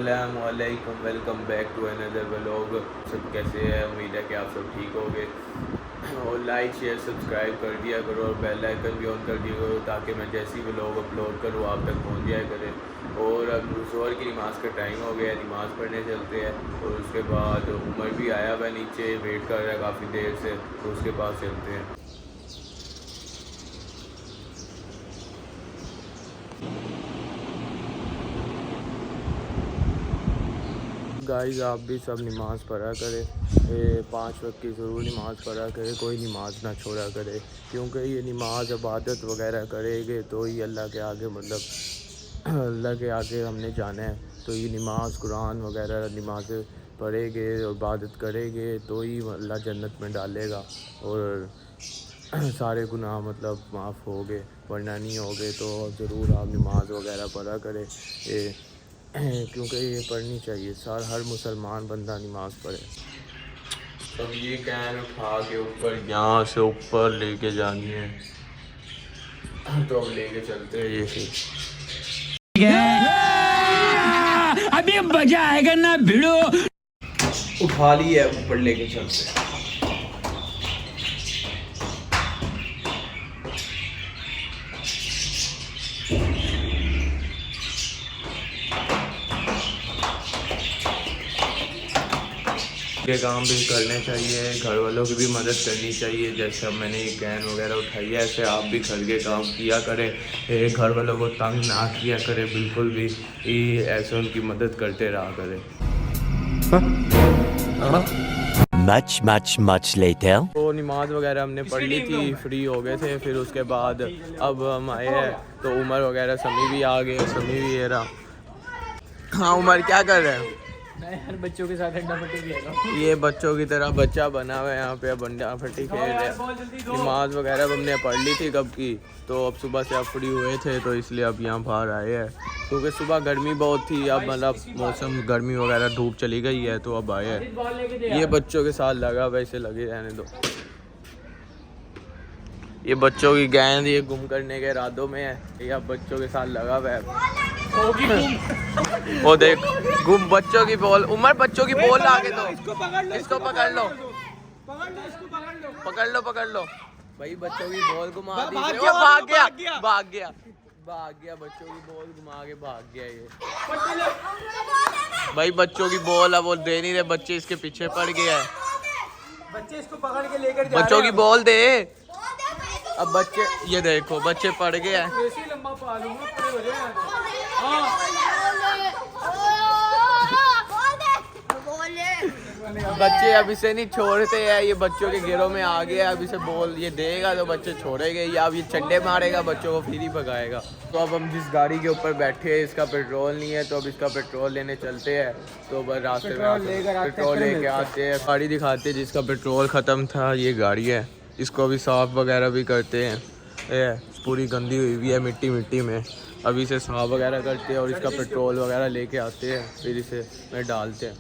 अस्सलामुअलैकुम, welcome back to another vlog. सब कैसे हैं? उम्मीद है कि आप सब ठीक होंगे। और लाइक शेयर सब्सक्राइब कर दिया करो और बेल आइकन भी ऑन कर दिया करो ताकि मैं जैसी व्लॉग अपलोड करूँ आप तक पहुँच जाया करे। और अब ज़ोहर की नमाज़ का टाइम हो गया, नमाज़ पढ़ने चलते हैं। और उसके बाद उमर भी आया हुआ नीचे, वेट कर रहा है काफ़ी देर से, तो उसके पास चलते हैं। गाइस, आप भी सब नमाज़ पढ़ा करें, 5 वक्त की ज़रूर नमाज़ पढ़ा करें, कोई नमाज़ ना छोड़ा करे, क्योंकि ये नमाज इबादत वगैरह करेंगे तो ही अल्लाह के आगे अल्लाह के आगे हमने जाना है। तो ये नमाज कुरान वगैरह नमाज़ें पढ़ेंगे और इबादत करेंगे तो ही अल्लाह जन्नत में डालेगा और सारे गुनाह माफ़ होंगे, वरना नहीं होंगे। तो ज़रूर आप नमाज वगैरह पढ़ा करें, क्योंकि ये पढ़नी चाहिए। हर मुसलमान बंदा नमाज़ पढ़े। अब ये कैन उठा के ऊपर यहाँ से ऊपर लेके जानी है, तो अब लेके चलते हैं। ये अभी मजा आएगा ना भिड़ो। उठा ली है, ऊपर लेके चलते हैं। के काम भी करने चाहिए, घर वालों की भी मदद करनी चाहिए। जैसे अब मैंने ये कैन वगैरह उठाई है, ऐसे आप भी घर के काम किया करें, घर वालों को तंग ना किया करें बिल्कुल भी, ऐसे उनकी मदद करते रहा करें। Much later. तो नमाज वगैरह हमने पढ़ ली थी, फ्री हो गए थे। फिर उसके बाद अब हम आए हैं तो उमर वगैरह समी भी आ गए, समी भी ये रहा। हाँ उमर, क्या कर रहे हैं? मैं हर बच्चों के साथ अंडा फटी खेल रहा हूँ। ये बच्चों की तरह बच्चा बना हुआ है यहाँ पे, अब अंडा फटी खेल रहे हैं। नमाज वगैरह हमने पढ़ ली थी कब की, तो अब सुबह से अब फ्री हुए थे तो इसलिए अब यहाँ बाहर आए हैं, क्योंकि सुबह गर्मी बहुत थी। अब मौसम गर्मी वगैरह धूप चली गई है तो अब आए हैं। ये बच्चों के साथ लगा, वैसे लगे रहने दो। ये बच्चों की गेंद ये गुम करने के इरादों में है, ये अब बच्चों के साथ लगा हुआ है। वो देख, गुम बच्चों की बॉल। उमर, बच्चों की बॉल आगे दो, इसको पकड़ लो, पकड़ लो भाई। बच्चों की बॉल घुमा दी, भाग गया बच्चों की बॉल घुमा के भाग गया ये भाई। बच्चों की बॉल अब वो दे नहीं रहे, बच्चे इसके पीछे पड़ गया है। बच्चे इसको पकड़ के लेकर जा बच्चों की बॉल दे। अब बच्चे, ये देखो बच्चे पड़ गए हैं। लंबा पालूंगा बच्चे अब इसे नहीं छोड़ते हैं, ये बच्चों के घेरों में आ गया। अब इसे बॉल ये देगा तो बच्चे छोड़ेंगे, या अब ये चंडे मारेगा बच्चों को, फिर ही भगाएगा। तो अब हम जिस गाड़ी के ऊपर बैठे हैं इसका पेट्रोल नहीं है, तो अब इसका पेट्रोल लेने चलते हैं। तो बस रास्ते में पेट्रोल लेके आते हैं। गाड़ी दिखाते हैं जिसका पेट्रोल ख़त्म था, ये गाड़ी है। इसको अभी साफ़ वगैरह भी करते हैं, पूरी गंदी हुई हुई है मिट्टी में। अभी इसे साफ़ वगैरह करते हैं और इसका पेट्रोल वगैरह लेके आते हैं, फिर इसे में डालते हैं।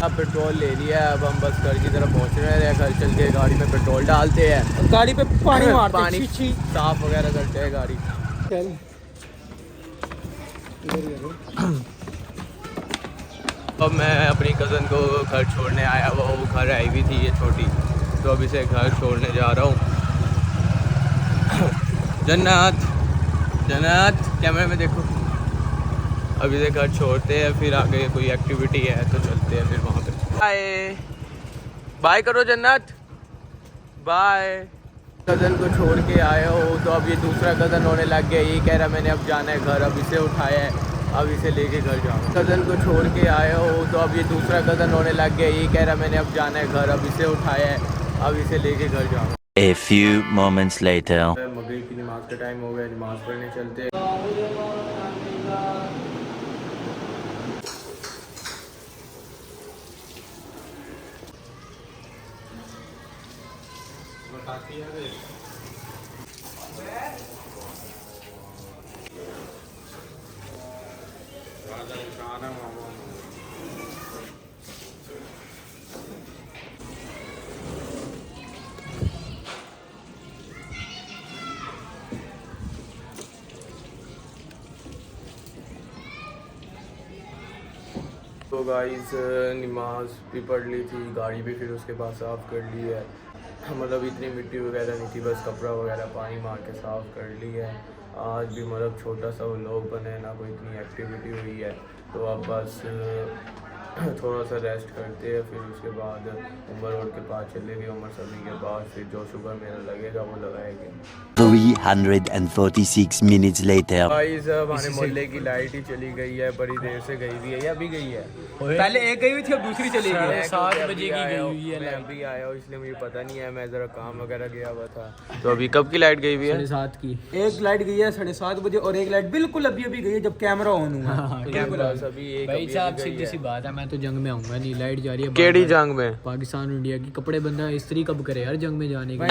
अब पेट्रोल ले लिया है, अब हम बस घर की तरफ पहुंच रहे हैं। घर चल के गाड़ी में पेट्रोल डालते हैं, गाड़ी पे पानी मारते हैं, पानी साफ वगैरह करते हैं गाड़ी। अब मैं अपनी कज़न को घर छोड़ने आया, वो घर आई हुई थी ये छोटी, तो अब इसे घर छोड़ने जा रहा हूँ। जन्नत कैमरे में देखो। अभी से घर छोड़ते हैं, फिर आगे कोई एक्टिविटी है तो चलते हैं फिर वहाँ पे। बाय करो जन्नत, बाय। कज़न को छोड़ के आए हो तो अब ये दूसरा कज़न होने लग गया। ये कह रहा मैंने अब जाना है घर, अब इसे उठाया है, अब इसे लेके घर जाऊँ। कज़न को छोड़ के आए हो तो अब ये दूसरा कज़न होने लग गया। ये कह रहा मैंने अब जाना है घर, अब इसे उठाया है, अब इसे लेके घर जाऊँ। A few moments later. मगरिब की नमाज का टाइम हो गया, नमाज पढ़ने चलते हैं। तो गाइस नमाज भी पढ़ ली थी, गाड़ी भी फिर उसके बाद साफ़ कर ली है। मतलब इतनी मिट्टी वगैरह नहीं थी, बस कपड़ा वगैरह पानी मार के साफ़ कर ली है। आज भी मतलब छोटा सा व्लॉग बने ना, कोई इतनी एक्टिविटी हुई है। तो अब बस थोड़ा सा रेस्ट करते हैं, फिर उसके बाद उमर रोड के पास चलेंगे। उमर सभी के पास फिर जो शुगर मेला लगेगा वो लगाएंगे। 346 minutes later. गाइस हमारे मोहल्ले की लाइट ही चली गई है, बड़ी देर से गई हुई है या अभी गई है? पहले एक गई हुई थी, अब दूसरी चली गई है। 7 7 बजे की गई हुई है मैं लाइट। अभी आया हूँ इसलिए मुझे पता नहीं है, मैं ज़रा काम वगैरह गया हुआ था। तो अभी कब की लाइट गई हुई है? 7:30 की। एक लाइट गई है 7:30 बजे और एक लाइट बिल्कुल अभी अभी गई है जब कैमरा ऑन हुआ। बस अभी एक भाई अभी साहब अभी गई सीधी है। सी बात है, मैं तो जंग में आऊंगा नहीं, लाइट जा रही है। केड़ी बार-बार। जंग में? पाकिस्तान और इंडिया की कपड़े बंदा इस्त्री कब करे यार जंग में जाने के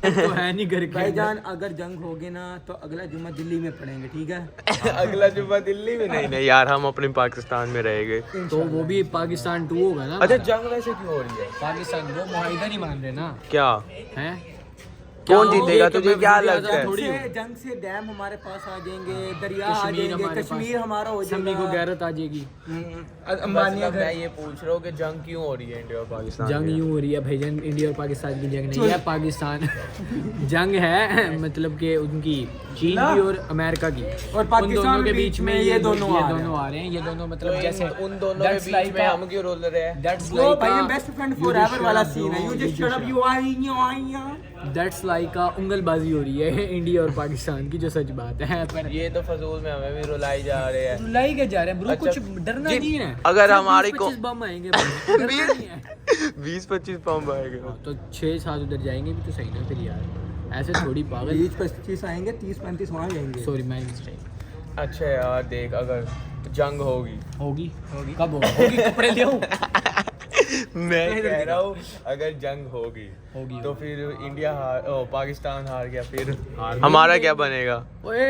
तो है नहीं घर के भाईजान अगर जंग होगी ना तो अगला जुम्मा दिल्ली में पढ़ेंगे, ठीक है? अगला जुम्मा दिल्ली में? नहीं नहीं यार, हम अपने पाकिस्तान में रहेंगे। तो वो भी पाकिस्तान 2 होगा ना। अच्छा जंग वैसे क्यों हो रही है? पाकिस्तान वो मुआहिदा नहीं मान रहे ना। क्या हैं कौन जीतेगा तुझे क्या लगता है? थोड़ी जंग से डैम हमारे पास आ जाएंगे, दरिया आ कश्मीर जाएंगे, हमारे कश्मीर हमारा हो समी को जाएगा। गैरत आ जाएगी। अंबानी मतलब मैं ये पूछ रहा हूँ कि जंग क्यों हो रही है इंडिया और पाकिस्तान जंग में? यूं हो रही है भाईजान, इंडिया और पाकिस्तान की जंग नहीं है। पाकिस्तान जंग है मतलब कि उनकी चीन की और अमेरिका की, और उन पाकिस्तान दोनों के बीच में ये दोनों आ रहे हैं। ये दोनों तो मतलब जैसे उन दोनों के that's बीच like में a- हम क्यों रोल रहे हैं? That's वो like भाई a- best friend you forever just वाला shut up, सीन है। You bro. Just shut up, you I That's like a उंगलबाजी हो रही है इंडिया और पाकिस्तान की, जो सच बात है। पर ये तो फजूल में हमें भी रुलाई जा रहे हैं। रुलाई के जा रहे हैं ब्रो, अच्छा, कुछ डरना नहीं है। अगर सिर्फ हमारी 20-25 बम आएंगे बस, डरना नहीं है। 20-25 पंप आएगा। तो 6-7 उधर जाएंगे भी तो सही ना फिर यार, ऐसे थोड़ी पागल। 20-25 आएंगे, 30-35 वहाँ जाएंगे। सॉरी मैं मिस्टेक। अच्छा यार देख, अगर जंग होगी होगी कब होगी कपड़े ले आऊं? मैं कह रहा हूँ अगर जंग होगी तो होगी। फिर इंडिया पाकिस्तान हार गया, फिर हमारा क्या बनेगा? ओए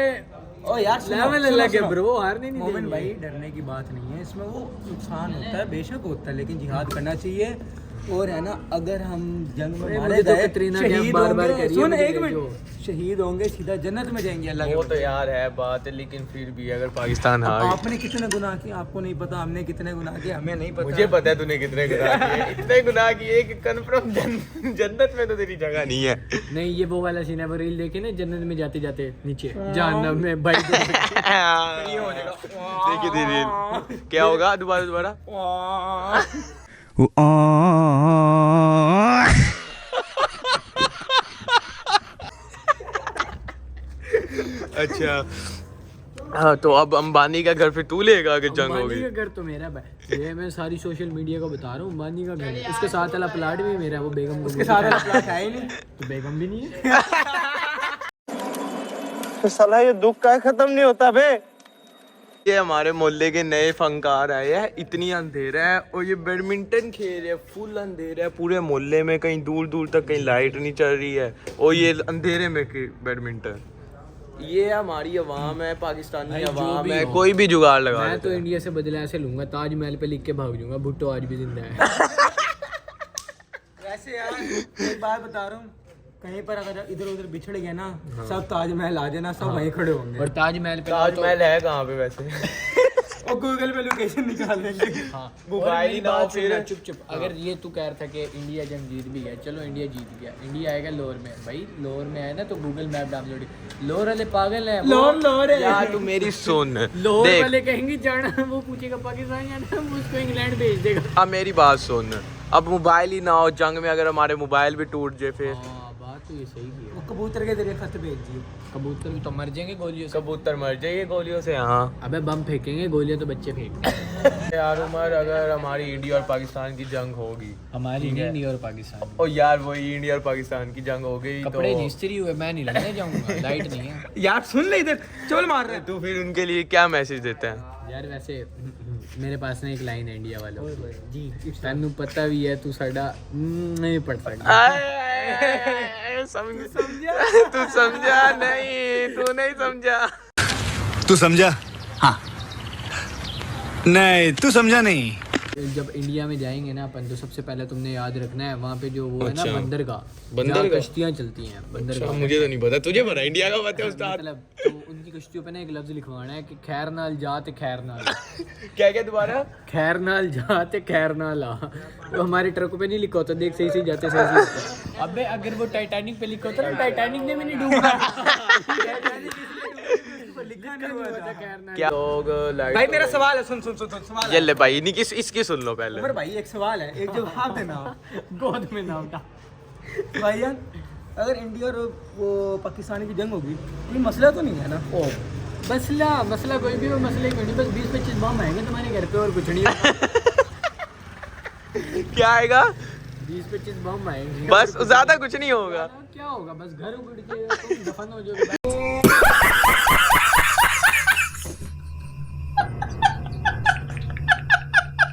ओ यार सुनो, लेवल सुनो, अलग है सुनो। ब्रो, हारने नहीं मोमिन देंगे। भाई डरने की बात नहीं है इसमें, वो नुकसान होता है बेशक होता है, लेकिन जिहाद करना चाहिए। और है ना, अगर हम जंग में अरे मारे मुझे तो गए, कतरीना शहीद कैफ बार-बार होंगे, कह रही है सुन मुझे एक भेजो। मिनट, शहीद होंगे सीधा जन्नत में जाएंगे अल्लाह के वो तो बंदे। यार है बात है, लेकिन फिर भी अगर पाकिस्तान हार गया। आपने कितने गुनाह किए आपको नहीं पता, हमने कितने गुनाह किए हमें नहीं पता। मुझे पता है तूने कितने गुनाह किए, इतने गुनाह किए कि कंफर्म जन्नत में तो तेरी जगह नहीं है। नहीं ये वो वाला सीन है, वो रील देखे ना, जन्नत में जाते जाते नीचे जहन्नम में भाई देखिए धीरे क्या होगा, दोबारा अच्छा हाँ, तो अब अंबानी का घर फिर तू लेगा अगर जंग अंबानी होगी? का घर तो मेरा भाई, ये मैं सारी सोशल मीडिया को बता रहा हूँ। अंबानी का घर है, उसके साथ वाला प्लाट भी मेरा है, वो बेगम उसके साथ वाला प्लाट है ही नहीं। तो बेगम भी नहीं है। तो साला ये दुख का खत्म नहीं होता बे। ये हमारे मोहल्ले के नए फनकार आए हैं, इतनी अंधेरा है और ये बैडमिंटन खेल रहे हैं, फुल अंधेरा है पूरे मोहल्ले में, कहीं दूर दूर तक कहीं लाइट नहीं चल रही है और ये अंधेरे में बैडमिंटन। ये हमारी अवाम है, पाकिस्तानी भाई, जो अवाम भी है, हो। कोई भी जुगाड़ लगा मैं देता तो है। इंडिया से बदला ऐसे लूंगा, ताजमहल पे लिख के भाग जाऊंगा, भुट्टो आज भी जिंदा है। वैसे यार एक बात बता रहा हूँ, कहीं पर अगर इधर उधर बिछड़ गए ना, सब ताजमहल आ जाना, सब वहीं खड़े होंगे। और ताजमहल पे ताजमहल है कहाँ पे वैसे? और गूगल पे लोकेशन निकाल देंगे। हाँ, मोबाइल और मेरी ही ना बात फिर। सुनना, चुप अगर ये तू कह रहा था कि इंडिया जंग जीत भी गया, चलो इंडिया जीत गया, इंडिया आएगा लोर में, भाई लोर में आए ना तो गूगल मैप डाउनलोड, लोर वाले पागल है, लोर है यार तू मेरी सुन, लोर देख वाले कहेंगे जाना, वो पूछेगा पाकिस्तान जाना, वो उसको इंग्लैंड भेज देगा। अब मेरी बात सुन, अब मोबाइल ही ना हो जंग में, अगर हमारे मोबाइल भी टूट जाए फिर हाँ बात तो ये सही की है। वो कबूतर के जरिए खत भेज दिए। कबूतर भी तो मर जाएंगे गोलियों से। कबूतर मर जाइए गोलियों से। हाँ अबे बम फेंकेंगे, गोलियां तो बच्चे फेंकते। यार उमर, अगर हमारी इंडिया और पाकिस्तान की जंग होगी, हमारी ठीक है। इंडिया और पाकिस्तान और यार वही इंडिया और पाकिस्तान की जंग हो गई कपड़े तो इस्त्री हुए, मैं नहीं लड़ने जाऊंगा, लाइट नहीं है यार सुन ले इधर, चल मार रहे तू फिर उनके लिए क्या मैसेज देते हैं? यार। वैसे मेरे पास ना एक लाइन है इंडिया वालों की, जी। तैनू पता भी है तू साडा नहीं पढ़ सकता। तू समझा नहीं, तू नहीं समझा। तू समझा? हाँ। नहीं, तू समझा नहीं। जब इंडिया में जाएंगे ना अपन तो सबसे पहले तुमने याद रखना है वहाँ पे जो वो है ना अच्छा। बंदरगाह, बंदरगाह? जहाँ कश्तियाँ चलती हैं बंदरगाह। मुझे तो नहीं पता, तुझे पता इंडिया का पता है उस्ताद। मतलब तो उनकी कश्तियों पे ना एक लफ्ज लिखवाना है कि खैर नाल जाते खैर नाल क्या क्या दोबारा? खैर नाल जाते खैर नाल आ। तो हमारे ट्रकों पे नहीं लिखा होता, देख सही सही जाते सही सही। अबे अगर वो टाइटैनिक पे लिखा होता ना, टाइटैनिक ने भी नहीं डूबा। लिखा नहीं हुआ था खैर नाल। क्या लोग लाइट भाई मेरा सवाल है, सुन सवाल ये ले भाई इन्हीं की इसकी सुन लो पहले। उमर भाई एक सवाल है, एक जवाब देना। गोद में नाम था भाईजान अगर इंडिया और वो पाकिस्तान की जंग होगी कोई मसला तो नहीं है ना? मसला कोई भी हो, मसले क्यों नहीं, बस 20-25 बम आएंगे तुम्हारे घर पे और कुछ नहीं है। क्या आएगा? 20-25 बम आएंगे बस ज्यादा कुछ नहीं होगा। क्या होगा, बस घर उड़ के तुम दफन हो जाओगे।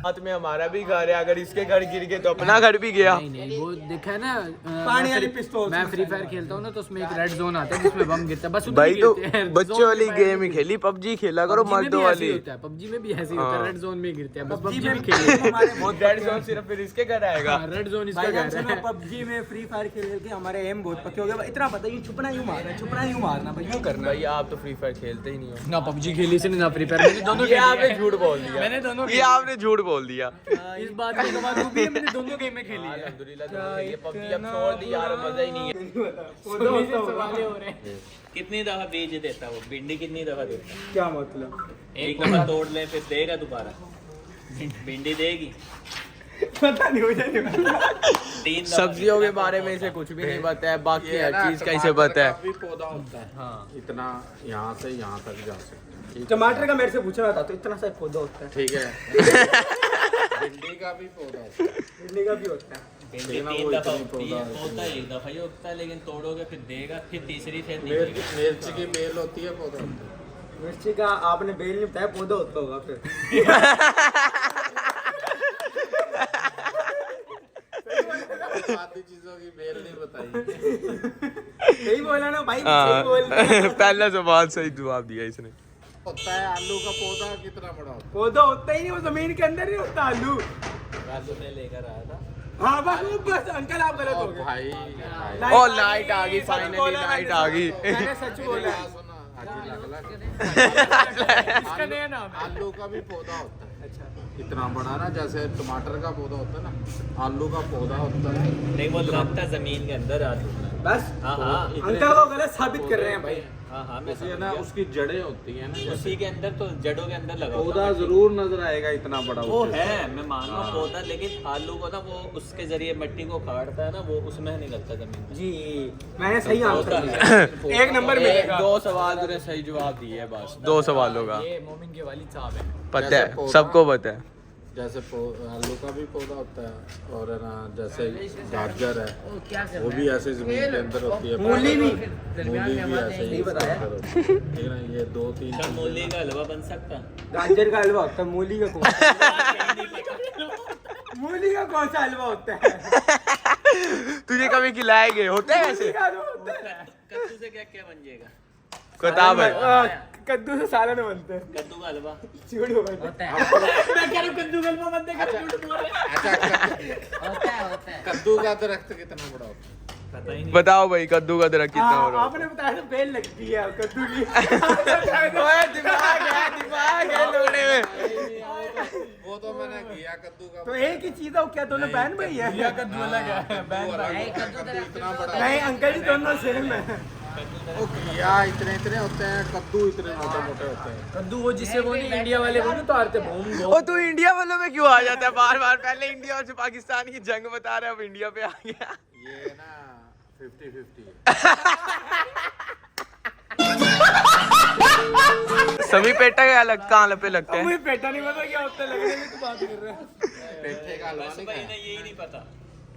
हाथ में हमारा भी घर है, अगर इसके घर गिर गए तो अपना घर भी गया। नहीं वो देखा है ना, पानी वाली पिस्तौल मैं फ्री फायर खेलता हूँ ना तो उसमें एक रेड जोन आता है जिसमें बम गिरता है, बस उधर भाई ही तो गिरते हैं। बच्चों वाली गेम ही खेली, पबजी खेला करो मर्दों वाली। पबजी में भी ऐसे ही होता है, हाँ। रेड जोन में ही गिरते हैं, बस PUBG पबजी में भी खेले। हमारे बहुत रेड जोन सिर्फ फिर इसके घर आएगा। रेड जोन इसका भाईजान घर सुनो, है। पबजी में फ्री फायर खेल के हमारे एम बहुत पक्के हो गए। इतना पता है छुपना यूं मारना भाई, यूं करना। भाई आप तो फ्री फायर खेलते ही नहीं हो। ना पबजी खेली से ना फ्री फायर, मैंने दोनों ये आपने झूठ बोल दिया। मैंने दोनों ये आपने झूठ बोल दिया। इस बात की गवाह तू भी है, मैंने दोनों गेम में खेली है। अल्हम्दुलिल्लाह ये पबजी अब छोड़ दी यार, मजा ही नहीं है। सुनने से सवाले हो रहे हैं। कितनी दफा बीज देता है वो भिंडी, कितनी दफा देता है? क्या मतलब? एक दफा तोड़ ले फिर देगा दोबारा, भिंडी देगी। पता नहीं हो जाएगा। 3 दफा सब्जियों के बारे में इसे कुछ भी नहीं पता है, बाकी हर चीज का इसे पता है। भी पौधा होता है। हाँ, इतना यहाँ से यहाँ तक जा सकते हैं। टमाटर का मेरे से पूछना था तो इतना सा पौधा होता है। ठीक है। भिंडी का भी पौधा होता है। भिंडी का भी होता है। भिंडी लेकिन 3 वो दफा इतनी पौधा होता है, 1 दफा ही होता है, लेकिन तोड़ोगे फिर देगा, फिर तीसरी फिर मिर्च निकलेगा। मिर्च की बेल होती है, पौधा होता है। मिर्ची का आपने बेल नहीं बताया, पौधा होता होगा फिर। आधी चीजों की बेल नहीं बताई। सही बोला ना भाई, सही बोल हाँ, पहला सवाल सही जवाब दिया इसने। होता है आलू का पौधा कितना बड़ा होता पौधा होता ही नहीं, वो जमीन के अंदर नहीं होता आलू। राजू ने लेकर आया था। हाँ बस अंकल आप गलत है? हो और गए। भाई ओ लाइट आ गई, फाइनली लाइट आ गई। मैंने सच बोला। सुना हाजी लग इसका नया नाम है। आलू का भी पौधा होता है। अच्छा, इतना बड़ा ना, जैसे टमाटर का पौधा होता है ना, आलू का पौधा होता है। नहीं वो लगता है जमीन के अंदर आलू। बस हाँ हाँ अंकल को गलत साबित कर रहे हैं भाई। हाँ हाँ मैं उसी है समझ ना, गया। उसकी जड़ें होती है ना, उसी के अंदर तो जड़ों के अंदर लगा होता पौधा है। जरूर नजर आएगा इतना बड़ा वो ऊंचे से। है, मैं मान रहा हूँ पौधा, लेकिन आलू को ना वो उसके जरिए मिट्टी को काटता है ना, वो उसमें नहीं लगता जमीन में। जी मैंने सही आंसर पौधा दिया। है। एक नंबर मिलेगा। 2 सवाल तूने सही जवाब दिए है, बस 2 सवालों का ये मोमिन के वालिद साहब है। पता जैसे है, पौधा- सबको पता है। जैसे आलू का भी पौधा होता है, और है ना जैसे गाजर है वो भी ऐसे जमीन के अंदर होती है। मूली भी ऐसे ही बताया। अंदर होती है। ठीक है ना, ये 2-3 क्या मूली का हलवा बन सकता? गाजर का हलवा होता है, मूली का कौन मूली का कौन सा हलवा होता है? तुझे कभी खिलाए गए होते हैं ऐसे? मूली का हलवा होता है। कद्दू से क्या क्या बन जाएगा? किताब है। कद्दू से सालन बनते हैं। कद्दू का हलवा झूठ बोल रहे हैं। मैं कह रहा हूँ कद्दू गलवा बनते हैं, झूठ बोल रहे हैं। अच्छा, कद्दू का दरख्त कितना बड़ा होता है? पता ही नहीं। बताओ भाई, कद्दू का दरख्त कितना हो रहा आपने बताया तो बेल लगती है कद्दू की। है? दिमाग है लोड़े में। वो तो मैंने किया कद्दू का। तो एक ही चीज है, वो क्या दोनों बहन भाई है? कद्दू अलग है। कद्दू इतना बड़ा नहीं अंकल जी दोनों सेम है। वो किया इतने होते हैं, कद्दू इतने मोटे मोटे होते हैं। कद्दू वो जिससे वो नहीं इंडिया वाले वो नहीं उतारते भूम ओ तू इंडिया वालों में क्यों आ जाता है बार बार? पहले इंडिया और पाकिस्तान की जंग बता रहा है, अब इंडिया पे आ गया। ये ना 50-50 समी पेटा क्या लग कहाँ पे लगता है? मुझे पेटा नहीं पता क्या होता है, लगने में तो बात कर रहे हैं। पेठे का हलवा नहीं भाई खाया? ना यही नहीं पता।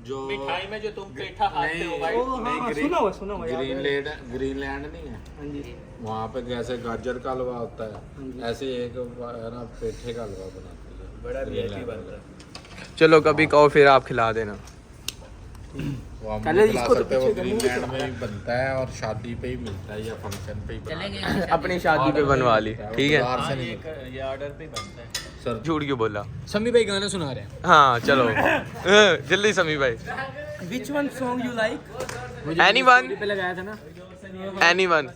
जो मिठाई में जो तुम पेठा खाते हो भाई, ओ हाँ, सुना हुआ याद है। ग्रीनलैंड नहीं है हाँ जी। वहाँ पे जैसे गाजर का हलवा होता है, ऐसे एक है ना पेठे का हलवा बनाती है। बड़ा रियलिटी ग्रीनलैंड बनता है। चलो कभी कहो फिर आप खिला देना। वो हम चलो, नहीं खिला इसको तो सकते, वो पीछे करने ग्रीनलैंड में ही बनता है और शादी पे ही मिलता है या फंक्शन पे ही बनता है। अपनी शादी पे बनवा ली, ठीक है। बाहर से हाँ नहीं ये ऑर्डर पे ही बनता है। सर झूठ क्यों बोला? समी भाई गाना सुना रहे हैं। हाँ चलो जल्दी समी भाई। Which one song you like? Anyone पे लगाया था ना। एनीवन।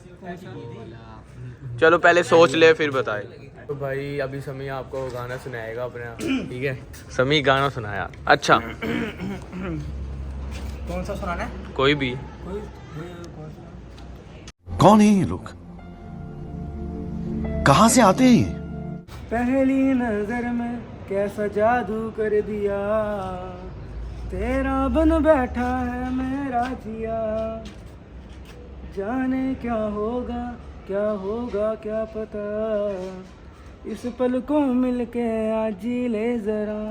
चलो पहले सोच ले फिर बताए। तो भाई अभी समी आपको गाना सुनाएगा अपना, ठीक है? समी गाना सुनाया। अच्छा कौन सा सुनाना है? कोई भी। कौन है ये लोग? कहां से आते हैं ये? पहली नजर में कैसा जादू कर दिया, तेरा बन बैठा है मेरा जिया, जाने क्या होगा क्या पता, इस पल को मिलके आज जी ले जरा,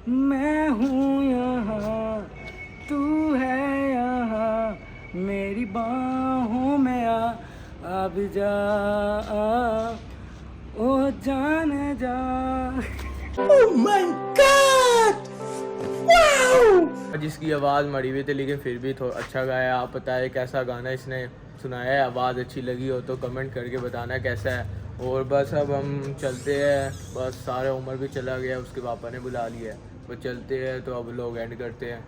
मैं हूँ यहाँ तू है यहाँ, मेरी बाहों में अब जा ओ जाने जा। जिसकी आवाज़ मरी हुई थी लेकिन फिर भी थोड़ा अच्छा गाया। आप बताएं कैसा गाना इसने सुनाया है, आवाज़ अच्छी लगी हो तो कमेंट करके बताना कैसा है। और बस अब हम चलते हैं, बस सारा उम्र भी चला गया, उसके पापा ने बुला लिया है, वो चलते हैं। तो अब लोग एंड करते हैं।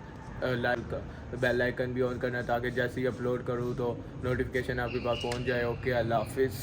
लाइक बेल आइकन भी ऑन करना ताकि जैसे ही अपलोड करूँ तो नोटिफिकेशन आपके पास पहुँच जाए। ओके, अल्लाह हाफिज़।